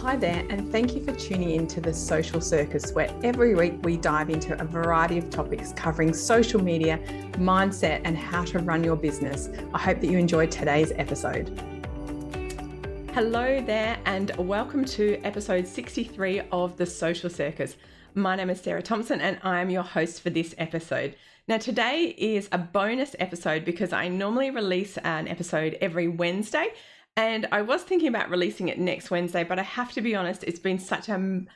Hi there, and thank you for tuning in to the Social Circus, where every week we dive into a variety of topics covering social media, mindset, and how to run your business. I hope that you enjoyed today's episode. Hello there, and welcome to episode 63 of the Social Circus. My name is Sarah Thompson, and I am your host for this episode. Now, today is a bonus episode because I normally release an episode every Wednesday. And I was thinking about releasing it next Wednesday, but I have to be honest, it's been such a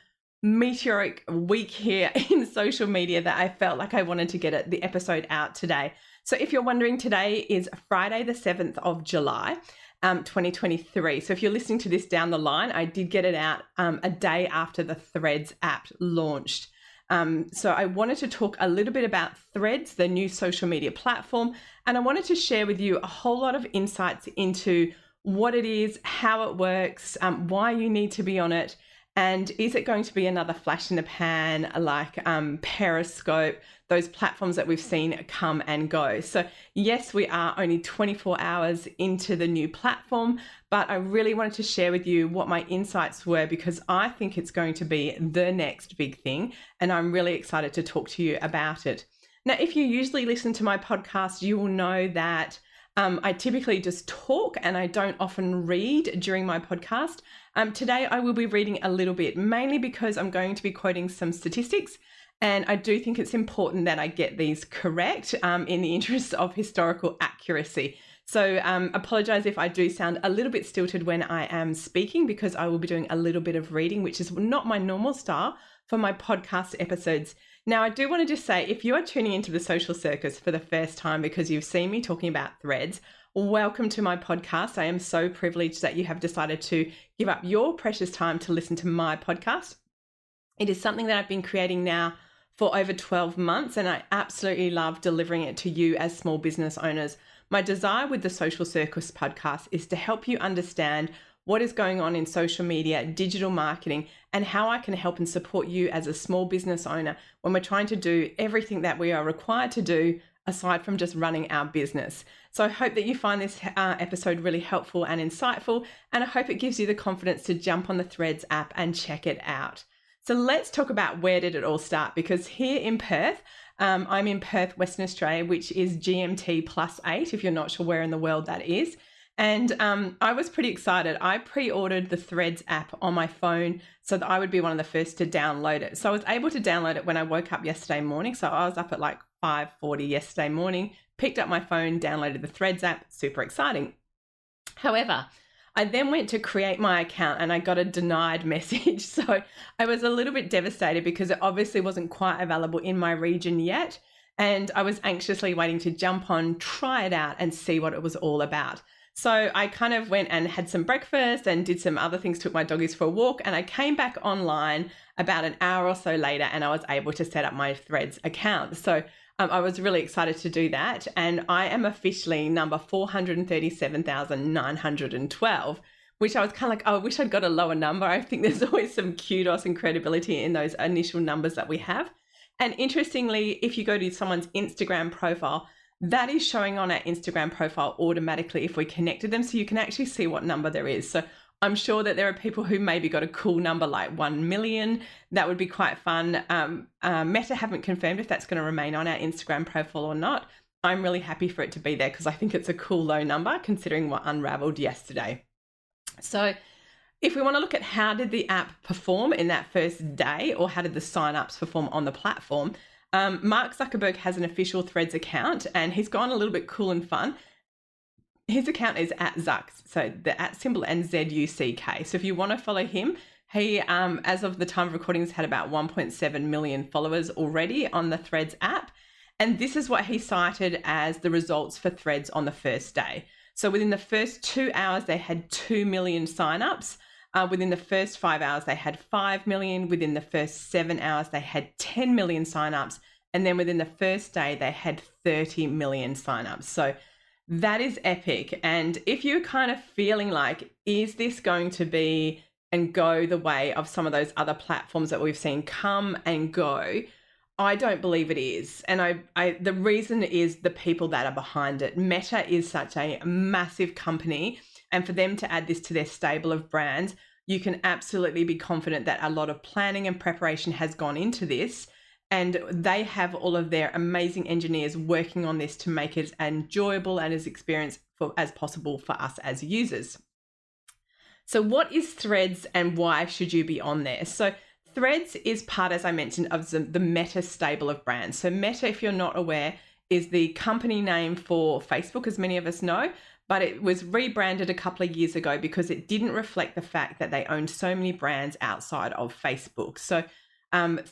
meteoric week here in social media that I felt like I wanted to get the episode out today. So if you're wondering, today is Friday, the 7th of July, 2023. So if you're listening to this down the line, I did get it out a day after the Threads app launched. So I wanted to talk a little bit about Threads, the new social media platform, and I wanted to share with you a whole lot of insights into what it is, how it works, why you need to be on it, and is it going to be another flash in the pan like Periscope, those platforms that we've seen come and go. So yes, we are only 24 hours into the new platform, but I really wanted to share with you what my insights were because I think it's going to be the next big thing, and I'm really excited to talk to you about it. Now, if you usually listen to my podcast, you will know that I typically just talk and I don't often read during my podcast. Today I will be reading a little bit, mainly because I'm going to be quoting some statistics, and I do think it's important that I get these correct in the interest of historical accuracy. So apologize if I do sound a little bit stilted when I am speaking, because I will be doing a little bit of reading, which is not my normal style for my podcast episodes. Now, I do want to just say, if you are tuning into the Social Circus for the first time because you've seen me talking about Threads, welcome to my podcast. I am so privileged that you have decided to give up your precious time to listen to my podcast. It is something that I've been creating now for over 12 months, and I absolutely love delivering it to you as small business owners. My desire with the Social Circus podcast is to help you understand what is going on in social media, digital marketing, and how I can help and support you as a small business owner when we're trying to do everything that we are required to do aside from just running our business. So I hope that you find this episode really helpful and insightful, and I hope it gives you the confidence to jump on the Threads app and check it out. So let's talk about where did it all start, because here in Perth, I'm in Perth, Western Australia, which is GMT +8, if you're not sure where in the world that is. And I was pretty excited. I pre-ordered the Threads app on my phone so that I would be one of the first to download it. So I was able to download it when I woke up yesterday morning. So I was up at like 5:40 yesterday morning, picked up my phone, downloaded the Threads app, super exciting. However, I then went to create my account and I got a denied message. So I was a little bit devastated because it obviously wasn't quite available in my region yet. And I was anxiously waiting to jump on, try it out and see what it was all about. So I kind of went and had some breakfast and did some other things, took my doggies for a walk, and I came back online about an hour or so later and I was able to set up my Threads account. So I was really excited to do that, and I am officially number 437,912, which I was kind of like, oh, I wish I'd got a lower number. I think there's always some kudos and credibility in those initial numbers that we have. And interestingly, if you go to someone's Instagram profile, that is showing on our Instagram profile automatically if we connected them, so you can actually see what number there is. So I'm sure that there are people who maybe got a cool number like 1 million. That would be quite fun. Meta haven't confirmed if that's going to remain on our Instagram profile or not. I'm really happy for it to be there because I think it's a cool low number considering what unraveled yesterday. So if we want to look at how did the app perform in that first day, or how did the signups perform on the platform, Mark Zuckerberg has an official Threads account and he's gone a little bit cool and fun. His account is @Zucks, so the @ and ZUCK. So if you want to follow him, he, as of the time of recording, has had about 1.7 million followers already on the Threads app. And this is what he cited as the results for Threads on the first day. So within the first 2 hours, they had 2 million signups. Within the first 5 hours, they had 5 million. Within the first 7 hours, they had 10 million signups. And then within the first day, they had 30 million signups. So that is epic. And if you're kind of feeling like, is this going to be and go the way of some of those other platforms that we've seen come and go, I don't believe it is. And the reason is the people that are behind it. Meta is such a massive company, and for them to add this to their stable of brands, you can absolutely be confident that a lot of planning and preparation has gone into this, and they have all of their amazing engineers working on this to make it as enjoyable and as experience as possible for us as users. So what is Threads and why should you be on there? So Threads is part, as I mentioned, of the Meta stable of brands. So Meta, if you're not aware, is the company name for Facebook, as many of us know, but it was rebranded a couple of years ago because it didn't reflect the fact that they owned so many brands outside of Facebook. So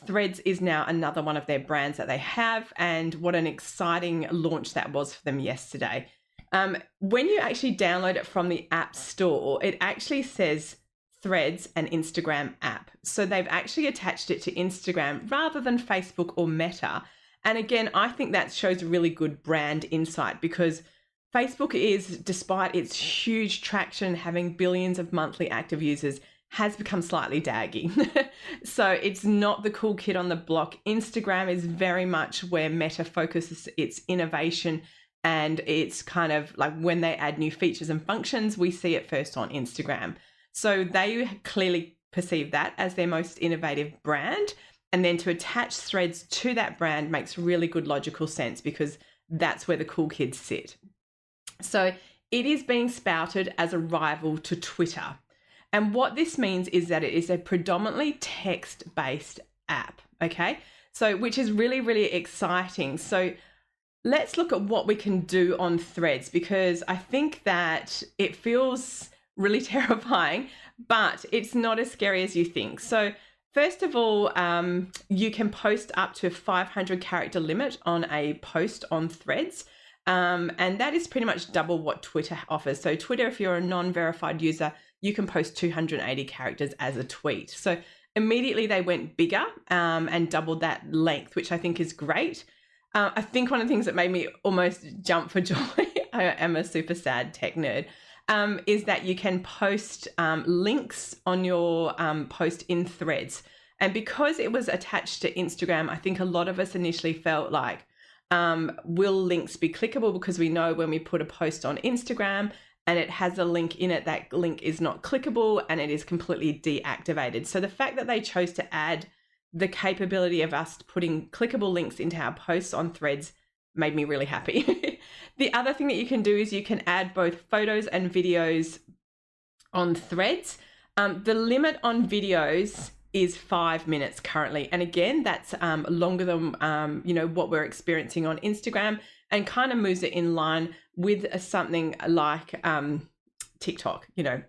Threads is now another one of their brands that they have, and what an exciting launch that was for them yesterday. When you actually download it from the App Store, it actually says Threads and Instagram app. So they've actually attached it to Instagram rather than Facebook or Meta. And again, I think that shows really good brand insight, because Facebook is, despite its huge traction, having billions of monthly active users, has become slightly daggy. So it's not the cool kid on the block. Instagram is very much where Meta focuses its innovation, and it's kind of like when they add new features and functions, we see it first on Instagram. So they clearly perceive that as their most innovative brand. And then to attach Threads to that brand makes really good logical sense, because that's where the cool kids sit. So it is being spouted as a rival to Twitter. And what this means is that it is a predominantly text-based app, okay? So which is really, really exciting. So let's look at what we can do on Threads, because I think that it feels really terrifying, but it's not as scary as you think. So first of all, you can post up to a 500 character limit on a post on Threads. And that is pretty much double what Twitter offers. So Twitter, if you're a non-verified user, you can post 280 characters as a tweet. So immediately they went bigger and doubled that length, which I think is great. I think one of the things that made me almost jump for joy, I am a super sad tech nerd, is that you can post links on your post in Threads. And because it was attached to Instagram, I think a lot of us initially felt like, will links be clickable? Because we know when we put a post on Instagram and it has a link in it, that link is not clickable and it is completely deactivated. So the fact that they chose to add the capability of us putting clickable links into our posts on Threads made me really happy. The other thing that you can do is you can add both photos and videos on Threads. The limit on videos is 5 minutes currently. And again, that's longer than, what we're experiencing on Instagram, and kind of moves it in line with something like TikTok, so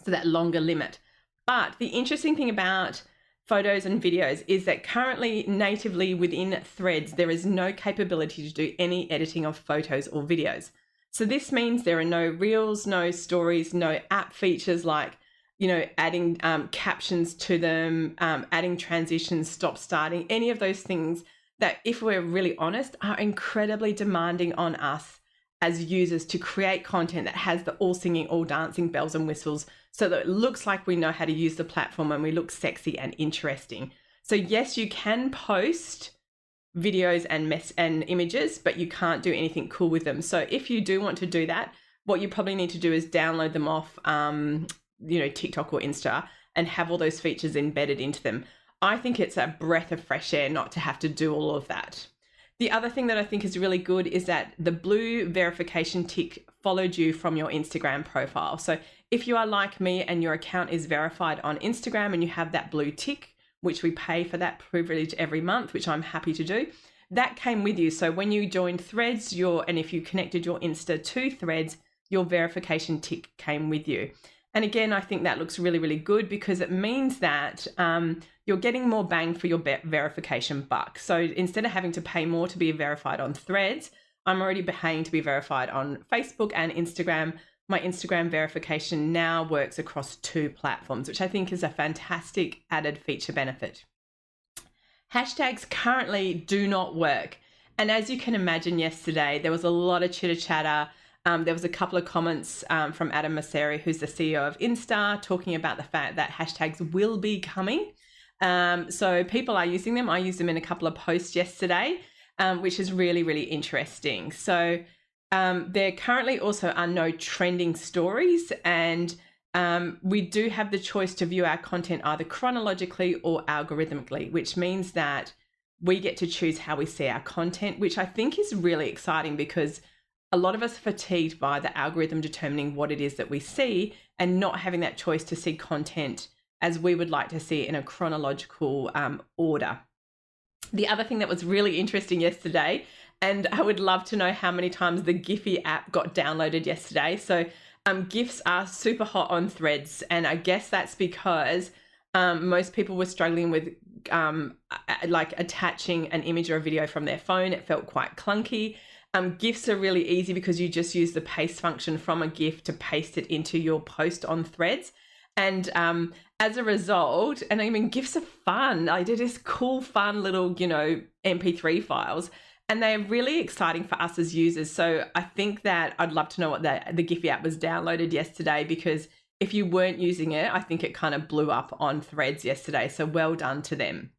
that longer limit. But the interesting thing about photos and videos is that currently natively within Threads, there is no capability to do any editing of photos or videos. So this means there are no reels, no stories, no app features like, adding captions to them, adding transitions, stop starting, any of those things that, if we're really honest, are incredibly demanding on us as users to create content that has the all singing, all dancing bells and whistles, so that it looks like we know how to use the platform and we look sexy and interesting. So yes, you can post videos and images, but you can't do anything cool with them. So if you do want to do that, what you probably need to do is download them off TikTok or Insta and have all those features embedded into them. I think it's a breath of fresh air not to have to do all of that. The other thing that I think is really good is that the blue verification tick followed you from your Instagram profile. So if you are like me and your account is verified on Instagram and you have that blue tick, which we pay for that privilege every month, which I'm happy to do, that came with you. So when you joined Threads, and if you connected your Insta to Threads, your verification tick came with you. And again, I think that looks really, really good, because it means that you're getting more bang for your verification buck. So instead of having to pay more to be verified on Threads, I'm already paying to be verified on Facebook and Instagram. My Instagram verification now works across 2 platforms, which I think is a fantastic added feature benefit. Hashtags currently do not work. And as you can imagine, yesterday, there was a lot of chitter chatter. There was a couple of comments from Adam Mosseri, who's the CEO of Insta, talking about the fact that hashtags will be coming. So people are using them. I used them in a couple of posts yesterday, which is really, really interesting. So there currently also are no trending stories, and we do have the choice to view our content either chronologically or algorithmically, which means that we get to choose how we see our content, which I think is really exciting because a lot of us are fatigued by the algorithm determining what it is that we see and not having that choice to see content as we would like to see it in a chronological order. The other thing that was really interesting yesterday, and I would love to know how many times the Giphy app got downloaded yesterday. So GIFs are super hot on Threads, and I guess that's because most people were struggling with like attaching an image or a video from their phone. It felt quite clunky. GIFs are really easy because you just use the paste function from a GIF to paste it into your post on Threads. And as a result, and I mean, GIFs are fun. I did this cool, fun little, MP3 files, and they're really exciting for us as users. So I think that I'd love to know what the Giphy app was downloaded yesterday, because if you weren't using it, I think it kind of blew up on Threads yesterday. So well done to them.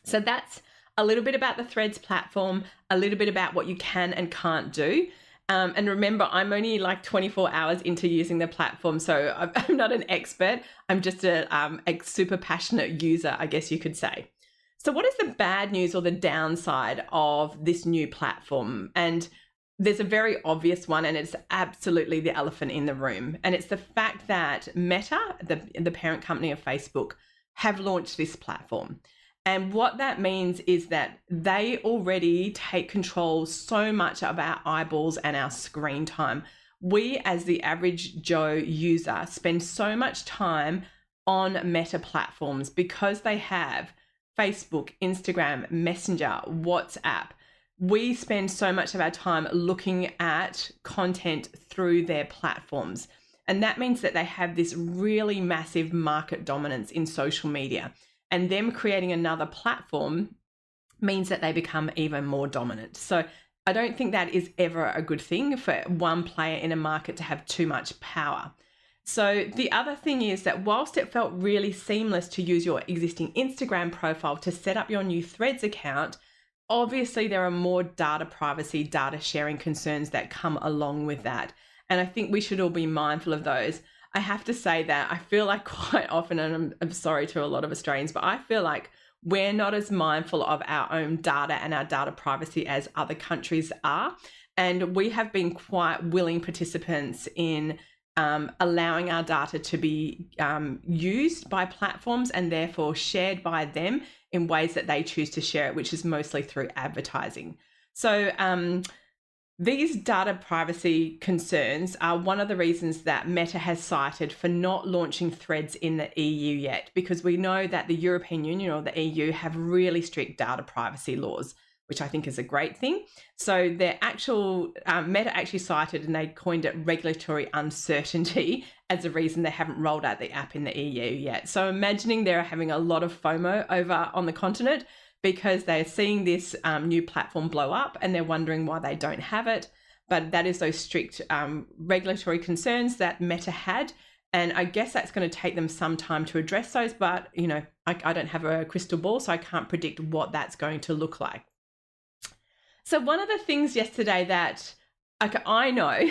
So that's a little bit about the Threads platform, a little bit about what you can and can't do. And remember, I'm only like 24 hours into using the platform, so I'm not an expert. I'm just a super passionate user, I guess you could say. So what is the bad news or the downside of this new platform? And there's a very obvious one, and it's absolutely the elephant in the room. And it's the fact that Meta, the parent company of Facebook, have launched this platform. And what that means is that they already take control so much of our eyeballs and our screen time. We, as the average Joe user, spend so much time on Meta platforms because they have Facebook, Instagram, Messenger, WhatsApp. We spend so much of our time looking at content through their platforms. And that means that they have this really massive market dominance in social media. And them creating another platform means that they become even more dominant. So I don't think that is ever a good thing for one player in a market to have too much power. So the other thing is that whilst it felt really seamless to use your existing Instagram profile to set up your new Threads account, obviously there are more data privacy, data sharing concerns that come along with that. And I think we should all be mindful of those. I have to say that I feel like quite often, and I'm sorry to a lot of Australians, but I feel like we're not as mindful of our own data and our data privacy as other countries are. And we have been quite willing participants in allowing our data to be used by platforms and therefore shared by them in ways that they choose to share it, which is mostly through advertising. So these data privacy concerns are one of the reasons that Meta has cited for not launching Threads in the EU yet, because we know that the European Union or the EU have really strict data privacy laws, which I think is a great thing. So their actual Meta actually cited, and they coined it regulatory uncertainty as a reason they haven't rolled out the app in the EU yet. So imagining they're having a lot of FOMO over on the continent because they're seeing this new platform blow up and they're wondering why they don't have it. But that is those strict regulatory concerns that Meta had. And I guess that's going to take them some time to address those. But, I don't have a crystal ball, so I can't predict what that's going to look like. So one of the things yesterday that I know,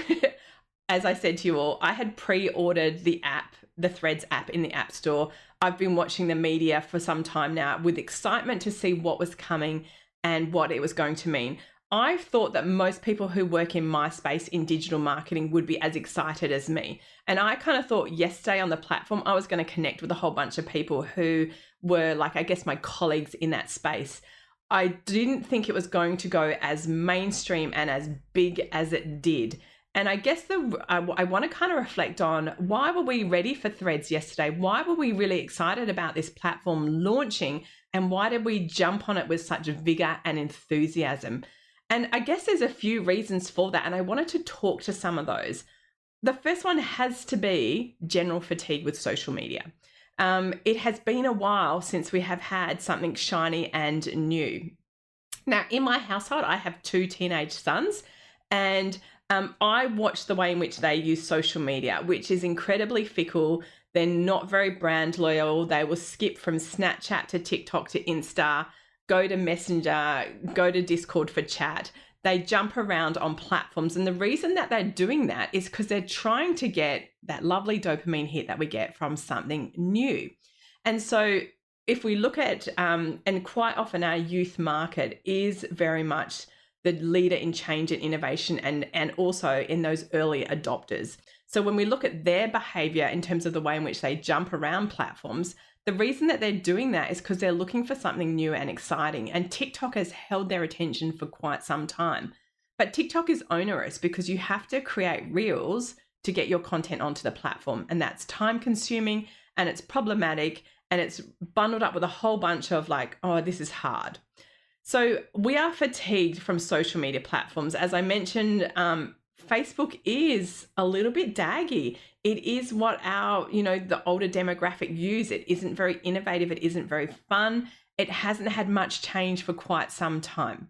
as I said to you all, I had pre-ordered the app, the Threads app in the App Store. I've been watching the media for some time now with excitement to see what was coming and what it was going to mean. I thought that most people who work in my space in digital marketing would be as excited as me. And I kind of thought yesterday on the platform, I was going to connect with a whole bunch of people who were like, I guess, my colleagues in that space. I didn't think it was going to go as mainstream and as big as it did. And I guess I want to kind of reflect on, why were we ready for Threads yesterday? Why were we really excited about this platform launching? And why did we jump on it with such vigor and enthusiasm? And I guess there's a few reasons for that. And I wanted to talk to some of those. The first one has to be general fatigue with social media. It has been a while since we have had something shiny and new. Now, in my household, I have 2 teenage sons, and I watch the way in which they use social media, which is incredibly fickle. They're not very brand loyal. They will skip from Snapchat to TikTok to Insta, go to Messenger, go to Discord for chat. they jump around on platforms. And the reason that they're doing that is because they're trying to get that lovely dopamine hit that we get from something new. And so if we look at, and quite often our youth market is very much the leader in change and innovation, and also in those early adopters. So when we look at their behavior in terms of the way in which they jump around platforms, the reason that they're doing that is because they're looking for something new and exciting. And TikTok has held their attention for quite some time. But TikTok is onerous because you have to create reels to get your content onto the platform. And that's time consuming and it's problematic and it's bundled up with a whole bunch of like, oh, this is hard. So we are fatigued from social media platforms. As I mentioned, Facebook is a little bit daggy. It is what our, the older demographic use. It isn't very innovative. It isn't very fun. It hasn't had much change for quite some time.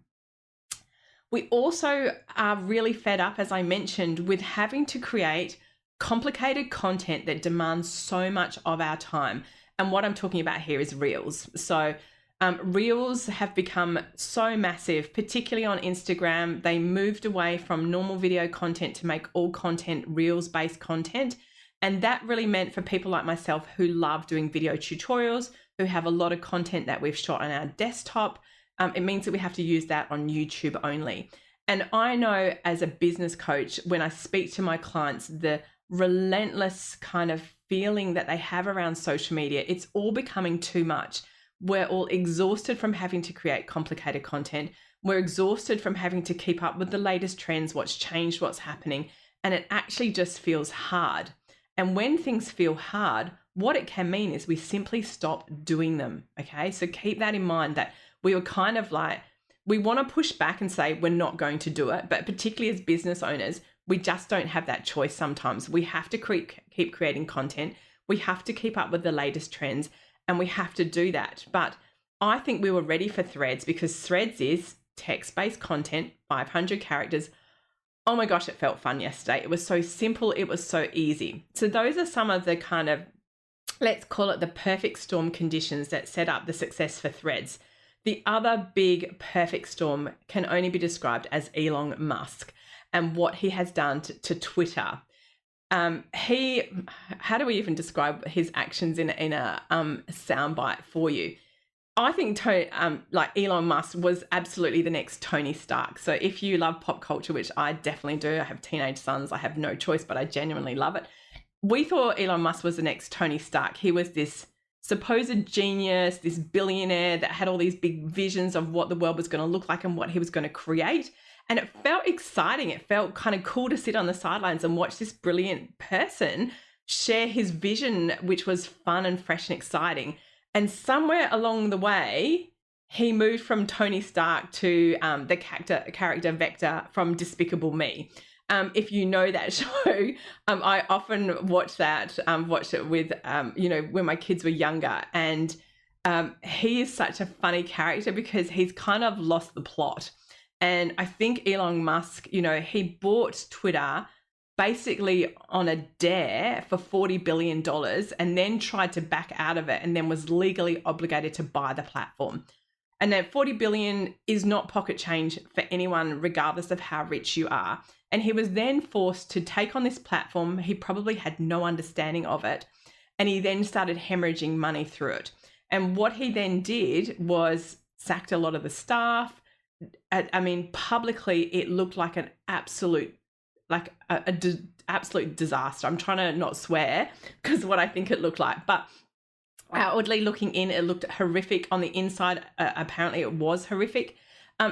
We also are really fed up, as I mentioned, with having to create complicated content that demands so much of our time. And what I'm talking about here is Reels. So Reels have become so massive, particularly on Instagram. They moved away from normal video content to make all content Reels-based content. And that really meant for people like myself who love doing video tutorials, who have a lot of content that we've shot on our desktop, it means that we have to use that on YouTube only. And I know as a business coach, when I speak to my clients, the relentless kind of feeling that they have around social media, it's all becoming too much. We're all exhausted from having to create complicated content. We're exhausted from having to keep up with the latest trends, what's changed, what's happening, and it actually just feels hard. And when things feel hard, what it can mean is we simply stop doing them, okay? So keep that in mind, that we were kind of like, we want to push back and say we're not going to do it, but particularly as business owners, we just don't have that choice sometimes. We have to keep creating content. We have to keep up with the latest trends. And we have to do that. But I think we were ready for Threads because Threads is text-based content, 500 characters. Oh my gosh, it felt fun yesterday. It was so simple. It was so easy. So those are some of the kind of, let's call it the perfect storm conditions that set up the success for Threads. The other big perfect storm can only be described as Elon Musk and what he has done to Twitter. How do we even describe his actions in a soundbite for you? I think Elon Musk was absolutely the next Tony Stark. So if you love pop culture, which I definitely do, I have teenage sons, I have no choice, but I genuinely love it. We thought Elon Musk was the next Tony Stark. He was this supposed genius, this billionaire that had all these big visions of what the world was going to look like and what he was going to create. And it felt exciting. It felt kind of cool to sit on the sidelines and watch this brilliant person share his vision, which was fun and fresh and exciting. And somewhere along the way, he moved from Tony Stark to the character Vector from Despicable Me. If you know that show, I often watch it with, when my kids were younger. And he is such a funny character because he's kind of lost the plot. And I think Elon Musk, he bought Twitter basically on a dare for $40 billion and then tried to back out of it and then was legally obligated to buy the platform. And that $40 billion is not pocket change for anyone, regardless of how rich you are. And he was then forced to take on this platform. He probably had no understanding of it. And he then started hemorrhaging money through it. And what he then did was sacked a lot of the staff. Publicly, it looked like an absolute disaster. I'm trying to not swear because what I think it looked like, but outwardly looking in, it looked horrific. On the inside, apparently it was horrific.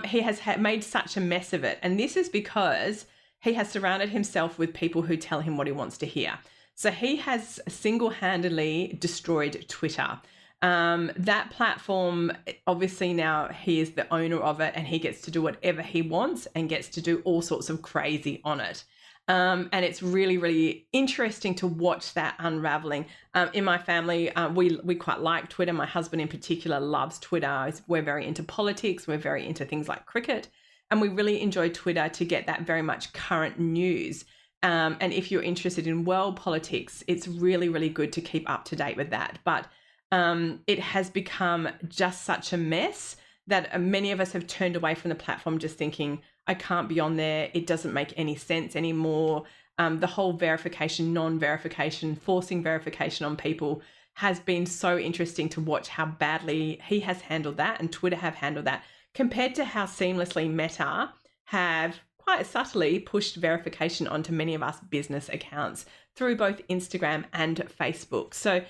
He has made such a mess of it. And this is because he has surrounded himself with people who tell him what he wants to hear. So he has single-handedly destroyed Twitter. That platform, obviously now he is the owner of it and he gets to do whatever he wants and gets to do all sorts of crazy on it. And it's really, really interesting to watch that unraveling. In my family, we quite like Twitter. My husband in particular loves Twitter. We're very into politics. We're very into things like cricket. And we really enjoy Twitter to get that very much current news. And if you're interested in world politics, it's really, really good to keep up to date with that. But it has become just such a mess that many of us have turned away from the platform just thinking, I can't be on there. It doesn't make any sense anymore. The whole verification, non-verification, forcing verification on people has been so interesting to watch how badly he has handled that and Twitter have handled that compared to how seamlessly Meta have quite subtly pushed verification onto many of us business accounts through both Instagram and Facebook. So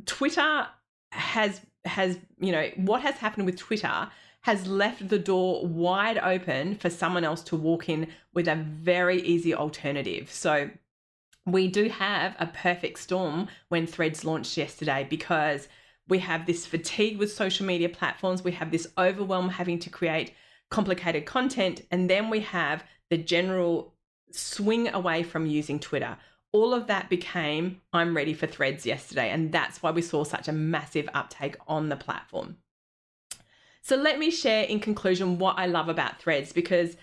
Twitter has what has happened with Twitter has left the door wide open for someone else to walk in with a very easy alternative. So we do have a perfect storm when Threads launched yesterday, because we have this fatigue with social media platforms. We have this overwhelm having to create complicated content. And then we have the general swing away from using Twitter. All of that became, I'm ready for Threads yesterday. And that's why we saw such a massive uptake on the platform. So let me share in conclusion what I love about Threads, because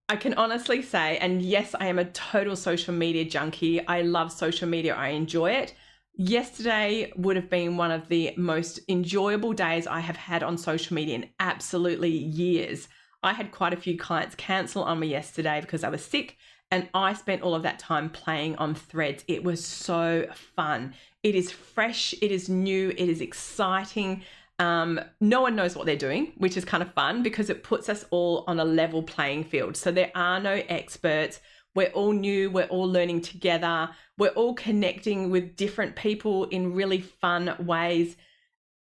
I can honestly say, and yes, I am a total social media junkie. I love social media. I enjoy it. Yesterday would have been one of the most enjoyable days I have had on social media in absolutely years. I had quite a few clients cancel on me yesterday because I was sick, and I spent all of that time playing on Threads. It was so fun. It is fresh. It is new. It is exciting. No one knows what they're doing, which is kind of fun because it puts us all on a level playing field. So there are no experts. We're all new. We're all learning together. We're all connecting with different people in really fun ways.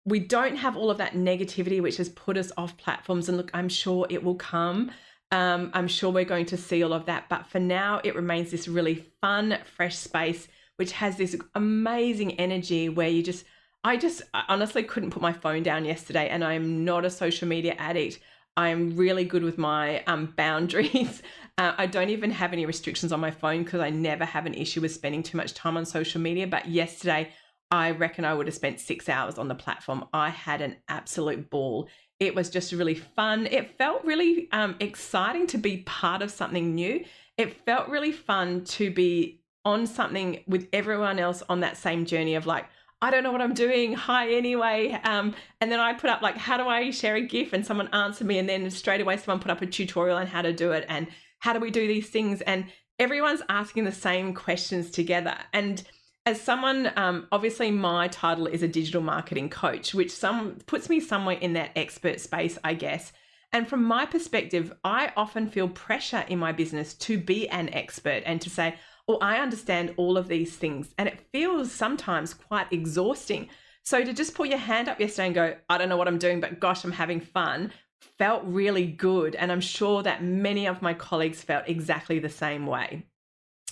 We don't have all of that negativity, which has put us off platforms. And look, I'm sure it will come. I'm sure we're going to see all of that. But for now, it remains this really fun, fresh space, which has this amazing energy where I honestly couldn't put my phone down yesterday, and I'm not a social media addict. I'm really good with my boundaries. I don't even have any restrictions on my phone because I never have an issue with spending too much time on social media. But yesterday, I reckon I would have spent 6 hours on the platform. I had an absolute ball. It was just really fun. It felt really exciting to be part of something new. It felt really fun to be on something with everyone else on that same journey of like, I don't know what I'm doing. Hi, anyway. And then I put up like, how do I share a GIF? And someone answered me. And then straight away, someone put up a tutorial on how to do it. And how do we do these things? And everyone's asking the same questions together. And as someone, obviously my title is a digital marketing coach, which puts me somewhere in that expert space, I guess. And from my perspective, I often feel pressure in my business to be an expert and to say, oh, I understand all of these things. And it feels sometimes quite exhausting. So to just put your hand up yesterday and go, I don't know what I'm doing, but gosh, I'm having fun, felt really good. And I'm sure that many of my colleagues felt exactly the same way.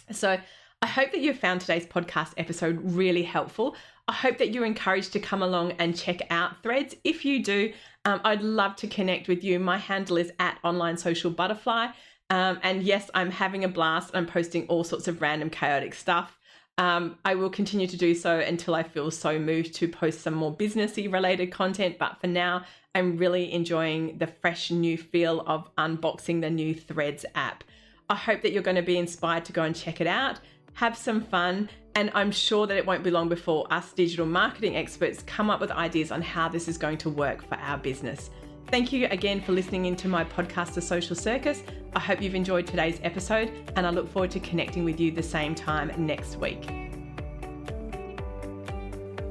So I hope that you found today's podcast episode really helpful. I hope that you're encouraged to come along and check out Threads. If you do, I'd love to connect with you. My handle is @OnlineSocialButterfly. And yes, I'm having a blast. I'm posting all sorts of random chaotic stuff. I will continue to do so until I feel so moved to post some more businessy related content. But for now, I'm really enjoying the fresh new feel of unboxing the new Threads app. I hope that you're going to be inspired to go and check it out, have some fun, and I'm sure that it won't be long before us digital marketing experts come up with ideas on how this is going to work for our business. Thank you again for listening into my podcast, The Social Circus. I hope you've enjoyed today's episode, and I look forward to connecting with you the same time next week.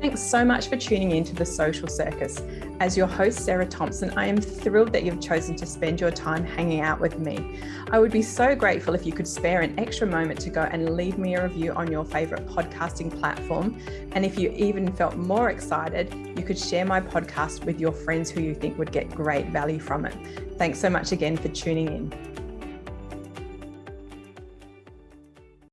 Thanks so much for tuning in to The Social Circus. As your host, Sarah Thompson, I am thrilled that you've chosen to spend your time hanging out with me. I would be so grateful if you could spare an extra moment to go and leave me a review on your favorite podcasting platform. And if you even felt more excited, you could share my podcast with your friends who you think would get great value from it. Thanks so much again for tuning in.